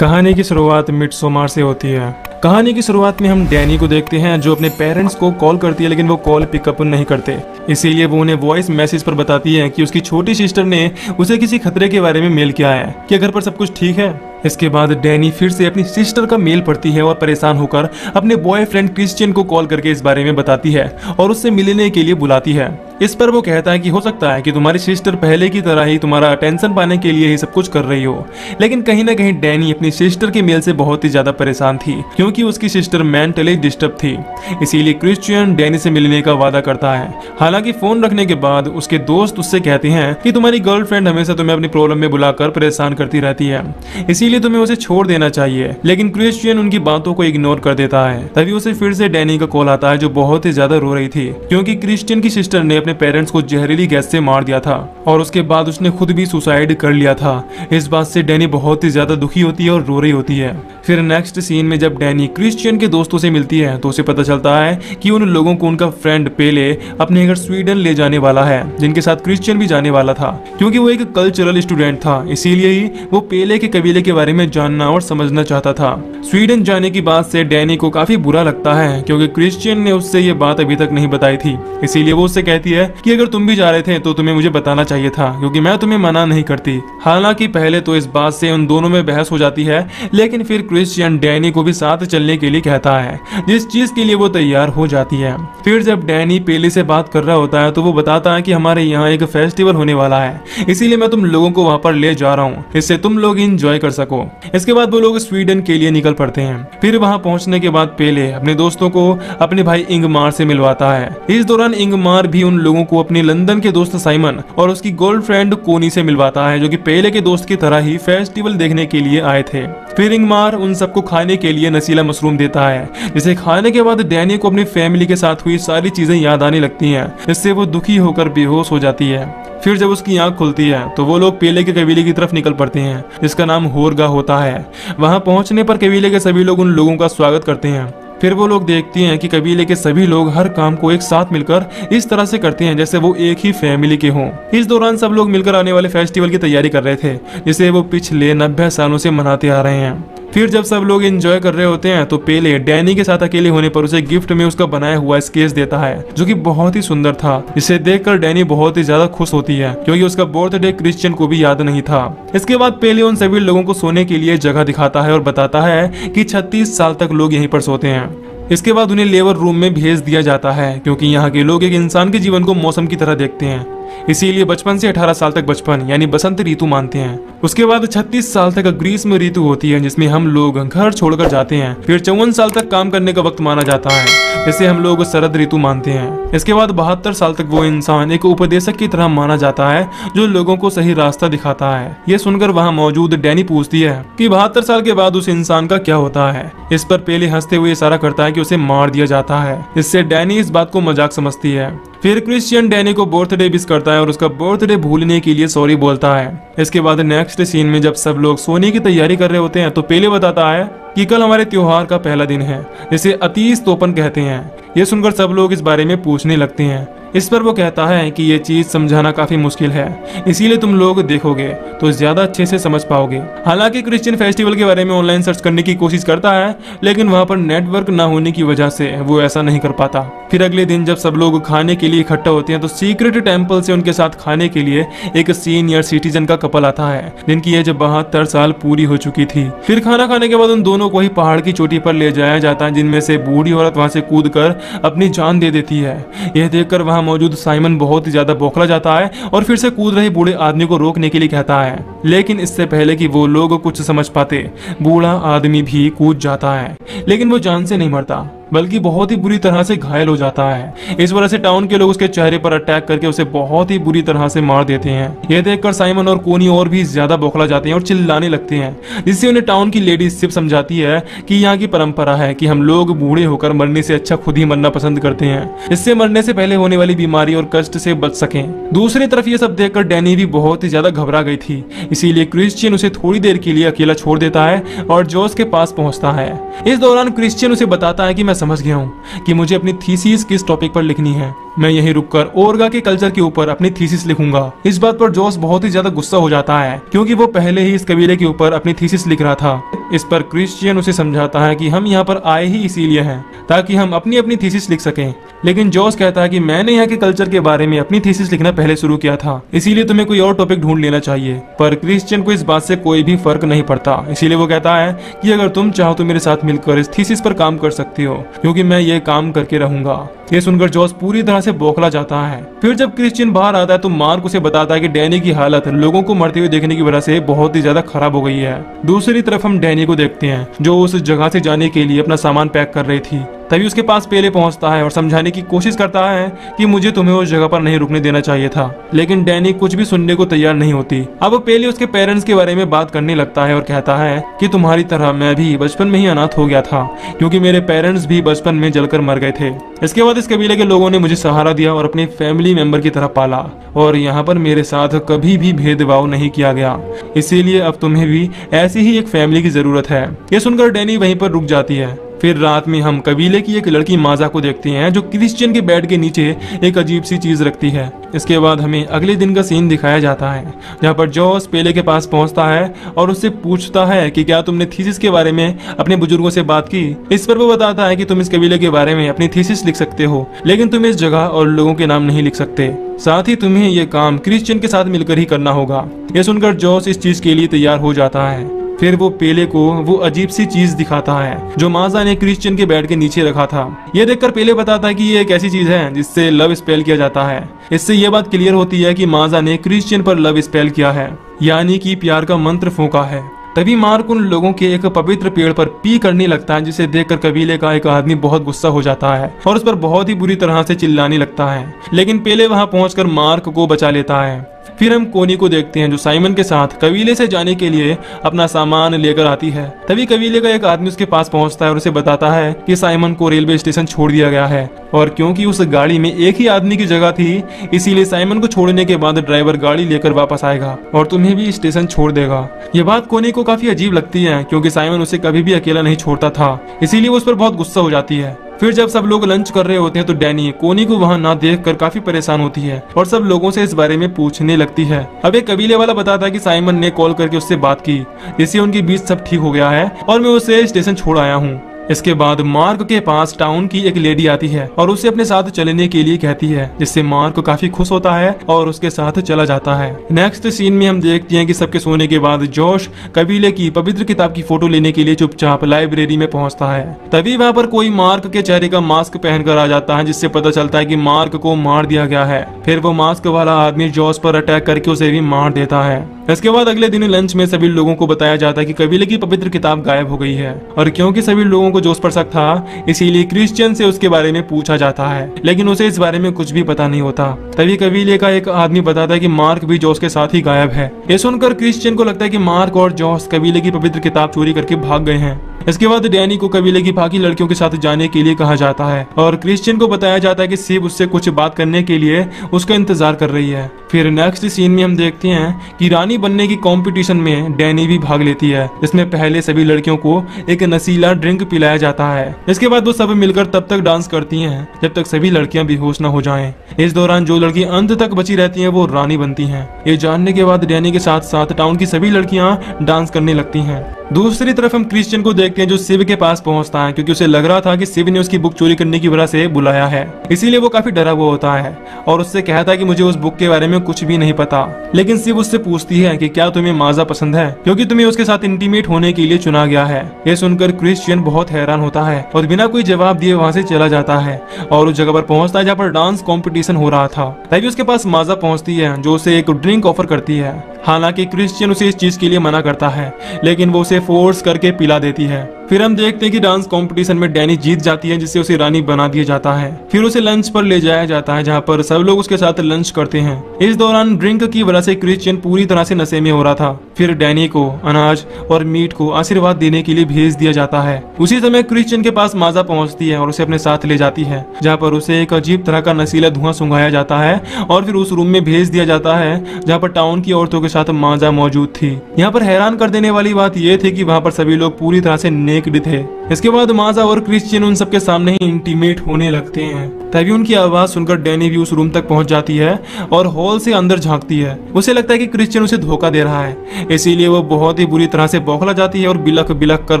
कहानी की शुरुआत मिडसोमर से होती है। कहानी की शुरुआत में हम डैनी को देखते हैं जो अपने पेरेंट्स को कॉल करती है, लेकिन वो कॉल पिकअप नहीं करते। इसीलिए वो उन्हें वॉइस मैसेज पर बताती है कि उसकी छोटी सिस्टर ने उसे किसी खतरे के बारे में मेल किया है कि घर पर सब कुछ ठीक है। इसके बाद डैनी फिर से अपनी सिस्टर का मेल पढ़ती है और परेशान होकर अपने बॉयफ्रेंड क्रिश्चियन को कॉल करके इस बारे में बताती है और उससे मिलने के लिए बुलाती है। इस पर वो कहता है कि हो सकता है कि तुम्हारी सिस्टर पहले की तरह ही तुम्हारा अटेंशन पाने के लिए ही सब कुछ कर रही हो, लेकिन कहीं ना कहीं डैनी अपनी सिस्टर के मेल से बहुत ही ज्यादा परेशान थी क्योंकि उसकी सिस्टर मेंटली डिस्टर्ब थी। इसीलिए क्रिश्चियन डैनी से मिलने का वादा करता है। हालांकि फोन रखने के बाद उसके दोस्त उससे कहते हैं कि तुम्हारी गर्लफ्रेंड हमेशा तुम्हें अपनी प्रॉब्लम में बुलाकर परेशान करती रहती है, इसीलिए तुम्हें उसे छोड़ देना चाहिए। लेकिन क्रिश्चियन उनकी बातों को इग्नोर कर देता है। तभी उसे फिर से डैनी का कॉल आता है जो बहुत ही ज्यादा रो रही थी क्योंकि क्रिश्चियन की सिस्टर ने अपने पेरेंट्स को जहरीली गैस से मार दिया था और उसके बाद उसने खुद भी सुसाइड कर लिया था। इस बात से डैनी बहुत ही ज्यादा दुखी होती है और रो रही होती है। फिर नेक्स्ट सीन में जब डैनी क्रिश्चियन के दोस्तों से मिलती है तो उसे पता चलता है कि उन लोगों को उनका फ्रेंड पेले अपने घर स्वीडन ले जाने वाला है, जिनके साथ क्रिश्चियन भी जाने वाला था। क्योंकि वो एक कल्चरल स्टूडेंट था, इसीलिए ही वो पेले के कबीले के बारे में जानना और समझना चाहता था। स्वीडन जाने की बात से डैनी को काफी बुरा लगता है क्योंकि क्रिश्चियन ने उससे ये बात अभी तक नहीं बताई थी। इसीलिए वो उससे कहती है कि अगर तुम भी जा रहे थे तो तुम्हें मुझे बताना चाहिए था क्योंकि मैं तुम्हें मना नहीं करती। हालांकि पहले तो इस बात से उन दोनों में बहस हो जाती है, लेकिन फिर क्रिश्चियन डैनी को भी साथ चलने के लिए कहता है, जिस चीज के लिए वो तैयार हो जाती है। फिर जब डैनी पेले से बात कर रहा होता है तो वो बताता है कि हमारे यहाँ एक फेस्टिवल होने वाला है, इसीलिए मैं तुम लोगों को वहाँ पर ले जा रहा हूँ, इससे तुम लोग एंजॉय कर सको। इसके बाद वो लोग स्वीडन के लिए निकल पड़ते हैं। फिर वहाँ पहुँचने के बाद पेले अपने दोस्तों को अपने भाई इंगमार से मिलवाता है। इस दौरान इंगमार भी उन लोगों को अपने लंदन के दोस्त साइमन और उसकी गर्लफ्रेंड कोनी से मिलवाता है, जो कि पेले के दोस्त की तरह ही फेस्टिवल देखने के लिए आए थे। फिर इंगमार उन सबको खाने के लिए नशीला मशरूम देता है, जिसे खाने के बाद डैनी को अपनी फैमिली के साथ हुई सारी चीजें याद आने लगती हैं, जिससे वो दुखी होकर बेहोश हो जाती है। फिर जब उसकी आंख खुलती है तो वो लोग पेले के कबीले की तरफ निकल पड़ते हैं, जिसका नाम होरगा होता है। वहां पहुंचने पर कबीले के सभी लोग उन लोगों का स्वागत करते हैं। फिर वो लोग देखती हैं कि कबीले के सभी लोग हर काम को एक साथ मिलकर इस तरह से करते हैं जैसे वो एक ही फैमिली के हों। इस दौरान सब लोग मिलकर आने वाले फेस्टिवल की तैयारी कर रहे थे, जिसे वो पिछले 90 सालों से मनाते आ रहे हैं। फिर जब सब लोग एंजॉय कर रहे होते हैं तो पेले डैनी के साथ अकेले होने पर उसे गिफ्ट में उसका बनाया हुआ स्केच देता है, जो कि बहुत ही सुंदर था। इसे देखकर डैनी बहुत ही ज्यादा खुश होती है क्योंकि उसका बर्थडे क्रिश्चियन को भी याद नहीं था। इसके बाद पेले उन सभी लोगों को सोने के लिए जगह दिखाता है और बताता है कि 36 साल तक लोग यहीं पर सोते हैं। इसके बाद उन्हें लेबर रूम में भेज दिया जाता है क्योंकि यहाँ के लोग एक इंसान के जीवन को मौसम की तरह देखते हैं, इसीलिए बचपन से 18 साल तक बचपन यानी बसंत ऋतु मानते हैं। उसके बाद 36 साल तक ग्रीष्म ऋतु होती है, जिसमें हम लोग घर छोड़कर जाते हैं। फिर 54 साल तक काम करने का वक्त माना जाता है, जिसे हम लोग शरद ऋतु मानते हैं। इसके बाद 72 साल तक वो इंसान एक उपदेशक की तरह माना जाता है, जो लोगों को सही रास्ता दिखाता है। ये सुनकर वहाँ मौजूद डैनी पूछती है कि 72 साल के बाद उस इंसान का क्या होता है। इस पर पेले हंसते हुए इशारा करता है कि उसे मार दिया जाता है। इससे डैनी इस बात को मजाक समझती है। फिर क्रिश्चियन डैनी को बर्थडे विश करता है और उसका बर्थडे भूलने के लिए सॉरी बोलता है। इसके बाद नेक्स्ट सीन में जब सब लोग सोने की तैयारी कर रहे होते हैं तो पेले बताता है कि कल हमारे त्योहार का पहला दिन है, जिसे अतीस तोपन कहते हैं। ये सुनकर सब लोग इस बारे में पूछने लगते हैं। इस पर वो कहता है कि ये चीज समझाना काफी मुश्किल है, इसीलिए तुम लोग देखोगे तो ज्यादा अच्छे से समझ पाओगे। हालांकि क्रिश्चियन फेस्टिवल के बारे में ऑनलाइन सर्च करने की कोशिश करता है, लेकिन वहाँ पर नेटवर्क न होने की वजह से वो ऐसा नहीं कर पाता। फिर अगले दिन जब सब लोग खाने के लिए इकट्ठा होते हैं तो सीक्रेट टेम्पल से उनके साथ खाने के लिए एक सीनियर सिटीजन का कपल आता है, जिनकी एज 72 साल पूरी हो चुकी थी। फिर खाना खाने के बाद उन दोनों को ही पहाड़ की चोटी पर ले जाया जाता है, जिनमें से बूढ़ी औरत वहां से कूद कर अपनी जान दे देती है। यह देखकर वहां मौजूद साइमन बहुत ही ज्यादा बौखला जाता है और फिर से कूद रहे बूढ़े आदमी को रोकने के लिए कहता है, लेकिन इससे पहले कि वो लोग कुछ समझ पाते, बूढ़ा आदमी भी कूद जाता है। लेकिन वो जान से नहीं मरता, बल्कि बहुत ही बुरी तरह से घायल हो जाता है। इस वजह से टाउन के लोग उसके चेहरे पर अटैक करके उसे बहुत ही बुरी तरह से मार देते हैं। यह देखकर साइमन और कोनी और भी ज्यादा बौखला जाते हैं और चिल्लाने लगते हैं, जिससे उन्हें टाउन की लेडी सिर्फ समझाती है कि यहाँ की परंपरा है कि हम लोग बूढ़े होकर मरने से अच्छा खुद ही मरना पसंद करते हैं, इससे मरने से पहले होने वाली बीमारी और कष्ट से बच सकें। दूसरी तरफ ये सब देखकर डैनी भी बहुत ही ज्यादा घबरा गई थी, इसीलिए क्रिश्चियन उसे थोड़ी देर के लिए अकेला छोड़ देता है और जॉस के पास पहुंचता है। इस दौरान क्रिश्चियन उसे बताता है कि मैं समझ गया हूँ कि मुझे अपनी थीसिस किस टॉपिक पर लिखनी है। मैं यहीं रुककर ओरगा के कल्चर के ऊपर अपनी थीसिस लिखूंगा। इस बात पर जॉस बहुत ही ज्यादा गुस्सा हो जाता है क्योंकि वो पहले ही इस कबीले के ऊपर अपनी थीसिस लिख रहा था। इस पर क्रिश्चियन उसे समझाता है कि हम यहाँ पर आए ही इसीलिए हैं ताकि हम अपनी अपनी थीसिस लिख सकें। लेकिन जॉस कहता है कि मैंने यहाँ के कल्चर के बारे में अपनी थीसिस लिखना पहले शुरू किया था, इसीलिए तुम्हें कोई और टॉपिक ढूंढ लेना चाहिए। पर क्रिश्चियन को इस बात से कोई भी फर्क नहीं पड़ता, इसीलिए वो कहता है कि अगर तुम चाहो तो मेरे साथ मिलकर इस थीसिस पर काम कर सकती हो, क्योंकि मैं ये काम करके रहूंगा। ये सुनकर जॉस पूरी तरह से बौखला जाता है। फिर जब क्रिश्चियन बाहर आता है तो मार्क उसे बताता है कि डैनी की हालत लोगों को मरते हुए देखने की वजह से बहुत ही ज्यादा खराब हो गई है। दूसरी तरफ हम डैनी को देखते हैं जो उस जगह से जाने के लिए अपना सामान पैक कर रही थी। तभी उसके पास पेले पहुंचता है और समझाने की कोशिश करता है कि मुझे तुम्हें उस जगह पर नहीं रुकने देना चाहिए था, लेकिन डैनी कुछ भी सुनने को तैयार नहीं होती। अब पेले उसके पेरेंट्स के बारे में बात करने लगता है और कहता है कि तुम्हारी तरह मैं भी बचपन में ही अनाथ हो गया था, क्योंकि मेरे पेरेंट्स भी बचपन में जलकर मर गए थे। इसके बाद इस कबीले के लोगों ने मुझे सहारा दिया और अपने फैमिली मेंबर की तरह पाला, और यहाँ पर मेरे साथ कभी भी भेदभाव नहीं किया गया, इसीलिए अब तुम्हें भी ऐसी ही एक फैमिली की जरूरत है। ये सुनकर डैनी वहीं पर रुक जाती है। फिर रात में हम कबीले की एक लड़की माजा को देखते हैं जो क्रिश्चियन के बेड के नीचे एक अजीब सी चीज रखती है। इसके बाद हमें अगले दिन का सीन दिखाया जाता है जहाँ पर जॉस पेले के पास पहुंचता है और उससे पूछता है कि क्या तुमने थीसिस के बारे में अपने बुजुर्गों से बात की। इस पर वो बताता है कि तुम इस कबीले के बारे में अपनी थीसिस लिख सकते हो, लेकिन तुम इस जगह और लोगों के नाम नहीं लिख सकते, साथ ही तुम्हें ये काम क्रिश्चियन के साथ मिलकर ही करना होगा। यह सुनकर जॉस इस चीज के लिए तैयार हो जाता है। फिर वो पेले को वो अजीब सी चीज दिखाता है जो माजा ने क्रिश्चियन के बेड के नीचे रखा था। ये देखकर पेले बताता है कि ये एक ऐसी चीज है जिससे लव स्पेल किया जाता है। इससे ये बात क्लियर होती है कि माजा ने क्रिश्चियन पर लव स्पेल किया है, यानी कि प्यार का मंत्र फूंका है। तभी मार्क उन लोगों के एक पवित्र पेड़ पर पी करने लगता है, जिसे देखकर कबीले का एक आदमी बहुत गुस्सा हो जाता है और उस पर बहुत ही बुरी तरह से चिल्लाने लगता है, लेकिन पेले वहां पहुंचकर मार्क को बचा लेता है। फिर हम कोनी को देखते हैं जो साइमन के साथ कबीले से जाने के लिए अपना सामान लेकर आती है। तभी कबीले का एक आदमी उसके पास पहुंचता है और उसे बताता है कि साइमन को रेलवे स्टेशन छोड़ दिया गया है, और क्योंकि उस गाड़ी में एक ही आदमी की जगह थी, इसीलिए साइमन को छोड़ने के बाद ड्राइवर गाड़ी लेकर वापस आएगा और तुम्हें भी स्टेशन छोड़ देगा। ये बात कोनी को काफी अजीब लगती है क्योंकि साइमन उसे कभी भी अकेला नहीं छोड़ता था, इसीलिए वो उस पर बहुत गुस्सा हो जाती है। फिर जब सब लोग लंच कर रहे होते हैं तो डैनी कोनी को वहां ना देखकर काफी परेशान होती है और सब लोगों से इस बारे में पूछने लगती है। अब एक कबीले वाला बताता है कि साइमन ने कॉल करके उससे बात की, जिससे उनके बीच सब ठीक हो गया है और मैं उसे स्टेशन छोड़ आया हूँ। इसके बाद मार्क के पास टाउन की एक लेडी आती है और उसे अपने साथ चलने के लिए कहती है, जिससे मार्क काफी खुश होता है और उसके साथ चला जाता है। नेक्स्ट सीन में हम देखते हैं कि सबके सोने के बाद जॉश कबीले की पवित्र किताब की फोटो लेने के लिए चुपचाप लाइब्रेरी में पहुंचता है। तभी वहां पर कोई मार्क के चेहरे का मास्क पहनकर आ जाता है, जिससे पता चलता है कि मार्क को मार दिया गया है। फिर वो मास्क वाला आदमी जॉश पर अटैक करके उसे भी मार देता है। इसके बाद अगले दिन लंच में सभी लोगों को बताया जाता है कि कबीले की पवित्र किताब गायब हो गई है, और क्योंकि सभी लोगों को जोश पर शक था, इसीलिए क्रिश्चियन से उसके बारे में पूछा जाता है, लेकिन उसे इस बारे में कुछ भी पता नहीं होता। तभी कबीले का एक आदमी बताता है कि मार्क भी जॉस के साथ ही गायब है। ये सुनकर क्रिश्चियन को लगता है कि मार्क और जॉस कबीले की पवित्र किताब चोरी करके भाग गए हैं। इसके बाद डैनी को कबीले की बाकी लड़कियों के साथ जाने के लिए कहा जाता है और क्रिश्चियन को बताया जाता है कि सिब उससे कुछ बात करने के लिए उसका इंतजार कर रही है। फिर नेक्स्ट सीन में हम देखते हैं कि रानी बनने की कंपटीशन में डैनी भी भाग लेती है, जिसमें पहले सभी लड़कियों को एक नशीला ड्रिंक पिलाया जाता है। इसके बाद वो सब मिलकर तब तक डांस करती हैं जब तक सभी लड़कियां बेहोश न हो जाएं। इस दौरान जो लड़की अंत तक बची रहती हैं वो रानी बनती हैं। ये जानने के बाद डैनी के साथ साथ टाउन की सभी लड़कियां डांस करने लगती हैं। दूसरी तरफ हम क्रिश्चियन को देखते हैं जो शिव के पास पहुंचता है, क्योंकि उसे लग रहा था कि शिव ने उसकी बुक चोरी करने की वजह से बुलाया है, इसीलिए वो काफी डरा हुआ होता है और उससे कहता है कि मुझे उस बुक के बारे में कुछ भी नहीं पता। लेकिन शिव उससे पूछती है कि क्या तुम्हें माजा पसंद है, क्योंकि तुम्हें उसके साथ इंटीमेट होने के लिए चुना गया है। ये सुनकर क्रिश्चियन बहुत हैरान होता है और बिना कोई जवाब दिए वहाँ से चला जाता है और उस जगह पर पहुंचता है जहाँ पर डांस कॉम्पिटिशन हो रहा था। तभी उसके पास माजा पहुंचती है जो उसे एक ड्रिंक ऑफर करती है। हालांकि क्रिश्चियन उसे इस चीज के लिए मना करता है, लेकिन वो उसे फोर्स करके पिला देती है। फिर हम देखते हैं कि डांस कंपटीशन में डैनी जीत जाती है, जिससे उसे रानी बना दिया जाता है। फिर उसे लंच पर ले जाया जाता है जहाँ पर सब लोग उसके साथ लंच करते हैं। इस दौरान ड्रिंक की वजह से क्रिश्चियन पूरी तरह से नशे में हो रहा था। फिर डैनी को अनाज और मीट को आशीर्वाद देने के लिए भेज दिया जाता है। उसी समय क्रिश्चियन के पास माजा पहुंचती है और उसे अपने साथ ले जाती है, जहाँ पर उसे एक अजीब तरह का नशीला धुआं सुंघाया जाता है और फिर उस रूम में भेज दिया जाता है जहाँ पर टाउन की औरतों के साथ माजा मौजूद थी। यहाँ पर हैरान कर देने वाली बात यह थी कि वहाँ पर सभी लोग पूरी तरह से नेक्ड थे। इसके बाद माजा और क्रिश्चियन उन सबके सामने ही इंटीमेट होने लगते हैं। तभी उनकी आवाज सुनकर डैनी भी उस रूम तक पहुंच जाती है और हॉल से अंदर झांकती है। उसे लगता है कि क्रिश्चियन उसे धोखा दे रहा है, इसीलिए वो बहुत ही बुरी तरह से बौखला जाती है और बिलख बिलख कर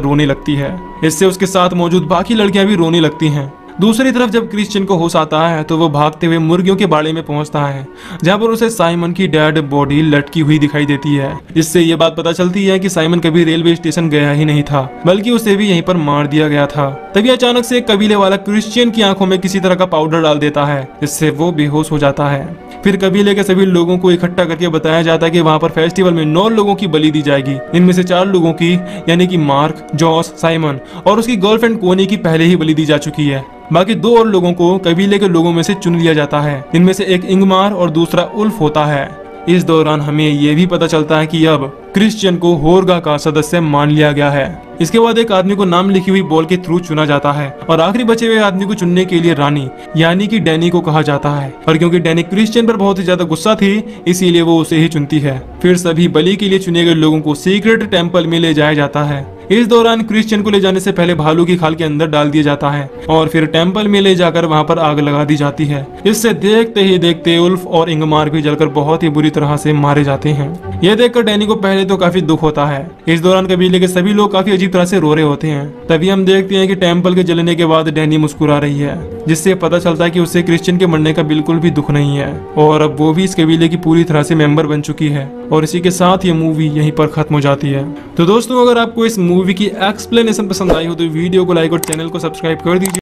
रोने लगती है। इससे उसके साथ मौजूद बाकी लड़कियां भी रोने लगती हैं। दूसरी तरफ जब क्रिश्चियन को होश आता है तो वो भागते हुए मुर्गियों के बाड़े में पहुंचता है, जहां पर उसे साइमन की डेड बॉडी लटकी हुई दिखाई देती है। इससे ये बात पता चलती है कि साइमन कभी रेलवे स्टेशन गया ही नहीं था, बल्कि उसे भी यहीं पर मार दिया गया था। तभी अचानक से एक कबीले वाला क्रिश्चियन की आंखों में किसी तरह का पाउडर डाल देता है, जिससे वो बेहोश हो जाता है। फिर कबीले के सभी लोगों को इकट्ठा करके बताया जाता है कि वहां पर फेस्टिवल में 9 लोगों की बलि दी जाएगी। इनमें से 4 लोगों की, यानी कि मार्क, जॉस, साइमन और उसकी गर्लफ्रेंड कोनी की पहले ही बलि दी जा चुकी है। बाकी 2 और लोगों को कबीले के लोगों में से चुन लिया जाता है। इनमें से एक इंगमार और दूसरा उल्फ होता है। इस दौरान हमें ये भी पता चलता है कि अब क्रिश्चियन को होर्गा का सदस्य मान लिया गया है। इसके बाद एक आदमी को नाम लिखी हुई बॉल के थ्रू चुना जाता है और आखिरी बचे हुए आदमी को चुनने के लिए रानी, यानी कि डैनी को कहा जाता है। और क्योंकि डैनी क्रिश्चियन पर बहुत ही ज्यादा गुस्सा थी, इसीलिए वो उसे ही चुनती है। फिर सभी बलि के लिए चुने गए लोगों को सीक्रेट टेम्पल में ले जाया जाता है। इस दौरान क्रिश्चियन को ले जाने से पहले भालू की खाल के अंदर डाल दिया जाता है और फिर टेम्पल में ले जाकर वहां पर आग लगा दी जाती है। इससे देखते ही देखते उल्फ और इंगमार भी जलकर बहुत ही बुरी तरह से मारे जाते हैं। यह देखकर डैनी को पहले तो काफी दुख होता है। इस दौरान कबीले के सभी लोग काफी अजीब तरह से रो रहे होते हैं। तभी हम देखते हैं कि टेम्पल के जलने के बाद डैनी मुस्कुरा रही है, जिससे पता चलता है कि उसे क्रिश्चियन के मरने का बिल्कुल भी दुख नहीं है और अब वो भी इस कबीले की पूरी तरह से मेंबर बन चुकी है। और इसी के साथ ये मूवी यहीं पर खत्म हो जाती है। तो दोस्तों, अगर आपको इस मूवी की एक्सप्लेनेशन पसंद आई हो तो वीडियो को लाइक और चैनल को सब्सक्राइब कर दीजिए।